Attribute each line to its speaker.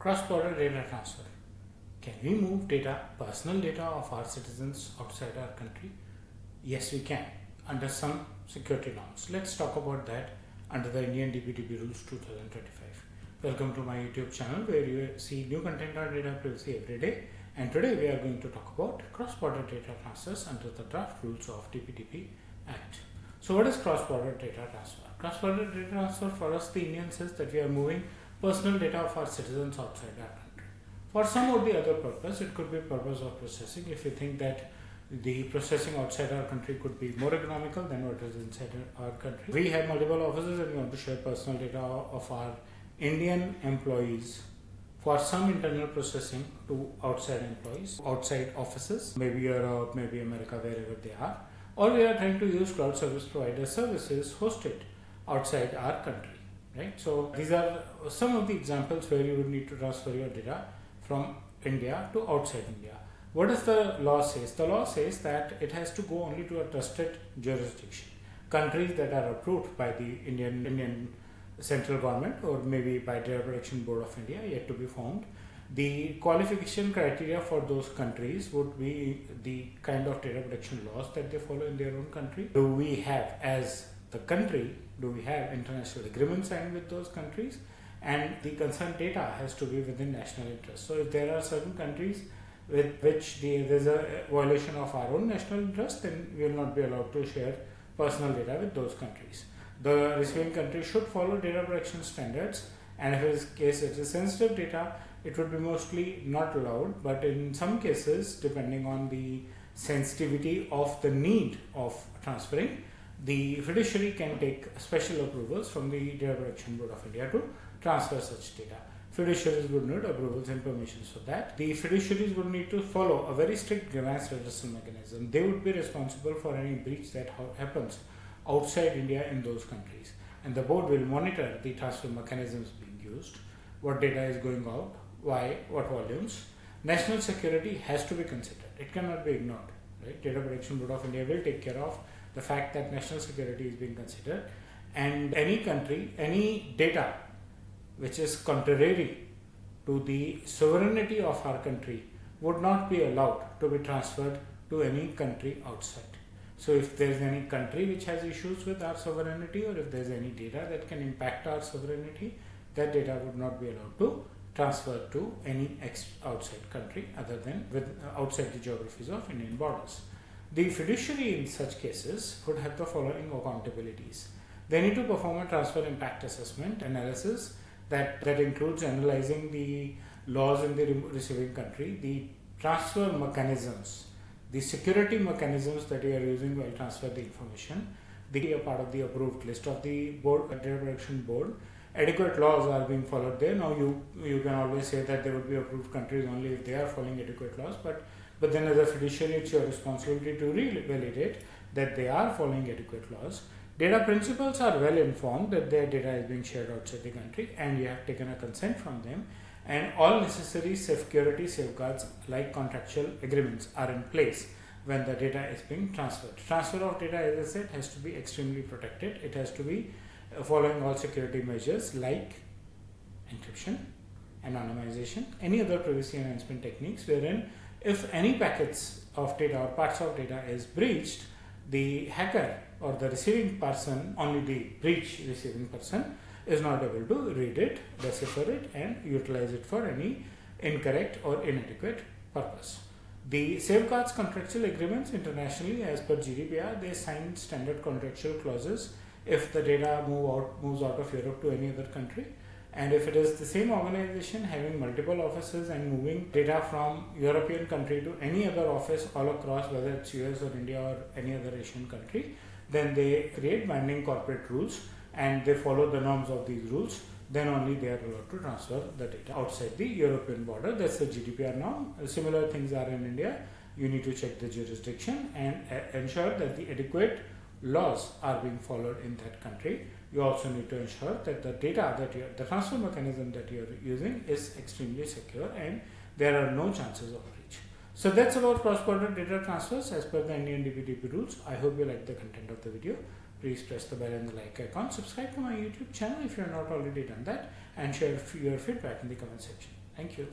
Speaker 1: Cross-border data transfer. Can we move data, personal data of our citizens outside our country? Yes, we can, under some security norms. Let's talk about that under the Indian DPDP Rules 2025. Welcome to my YouTube channel where you see new content on data privacy every day. And today we are going to talk about cross-border data transfers under the draft rules of DPDP Act. So what is cross-border data transfer? Cross-border data transfer for us, the Indians, says that we are moving personal data of our citizens outside our country. For some or the other purpose, it could be purpose of processing. If you think that the processing outside our country could be more economical than what is inside our country. We have multiple offices and we want to share personal data of our Indian employees for some internal processing to outside employees, outside offices, maybe Europe, maybe America, wherever they are. Or we are trying to use cloud service provider services hosted outside our country, right? So these are some of the examples where you would need to transfer your data from India to outside India. What does the law say? The law says that it has to go only to a trusted jurisdiction. Countries that are approved by the Indian central government or maybe by Data Protection Board of India, yet to be formed. The qualification criteria for those countries would be the kind of data protection laws that they follow in their own country. Do we have, as the country, do we have international agreements signed with those countries? And the concerned data has to be within national interest. So if there are certain countries with which there is a violation of our own national interest, then we will not be allowed to share personal data with those countries. The receiving country should follow data protection standards, and if in case it is sensitive data, it would be mostly not allowed, but in some cases, depending on the sensitivity of the need of transferring, the fiduciary can take special approvals from the Data Protection Board of India to transfer such data. Fiduciaries would need approvals and permissions for that. The fiduciaries would need to follow a very strict grievance redressal mechanism. They would be responsible for any breach that happens outside India in those countries. And the board will monitor the transfer mechanisms being used, what data is going out, why, what volumes. National security has to be considered. It cannot be ignored. Right? Data Protection Board of India will take care of the fact that national security is being considered, and any country, any data which is contrary to the sovereignty of our country would not be allowed to be transferred to any country outside. So if there is any country which has issues with our sovereignty, or if there is any data that can impact our sovereignty, that data would not be allowed to transfer to any outside country other than outside the geographies of Indian borders. The fiduciary in such cases would have the following accountabilities. They need to perform a transfer impact assessment analysis that includes analyzing the laws in the receiving country, the transfer mechanisms, the security mechanisms that you are using while transferring the information, they are part of the approved list of the board, Data Protection Board. Adequate laws are being followed there. Now you can always say that they would be approved countries only if they are following adequate laws, but then as a fiduciary, it's your responsibility to validate that they are following adequate laws. Data principals are well informed that their data is being shared outside the country, and you have taken a consent from them, and all necessary security safeguards like contractual agreements are in place when the data is being transferred. Transfer of data, as I said, has to be extremely protected. It has to be following all security measures like encryption, anonymization, any other privacy enhancement techniques, wherein if any packets of data or parts of data is breached, the hacker or the receiving person, only the breach receiving person, is not able to read it, decipher it, and utilize it for any incorrect or inadequate purpose. The safeguards contractual agreements internationally, as per GDPR, they sign standard contractual clauses if the data moves out of Europe to any other country. And if it is the same organization having multiple offices and moving data from European country to any other office all across, whether it's US or India or any other Asian country, then they create binding corporate rules and they follow the norms of these rules. Then only they are allowed to transfer the data outside the European border. That's the GDPR norm. Similar things are in India. You need to check the jurisdiction and ensure that the adequate laws are being followed in that country. You also need to ensure that the data that the transfer mechanism that you are using is extremely secure and there are no chances of breach. So that's about cross-border data transfers as per the Indian DPDP rules. I hope you like the content of the video. Please press the bell and the like icon. Subscribe to my YouTube channel if you have not already done that, and share your feedback in the comment section. Thank you.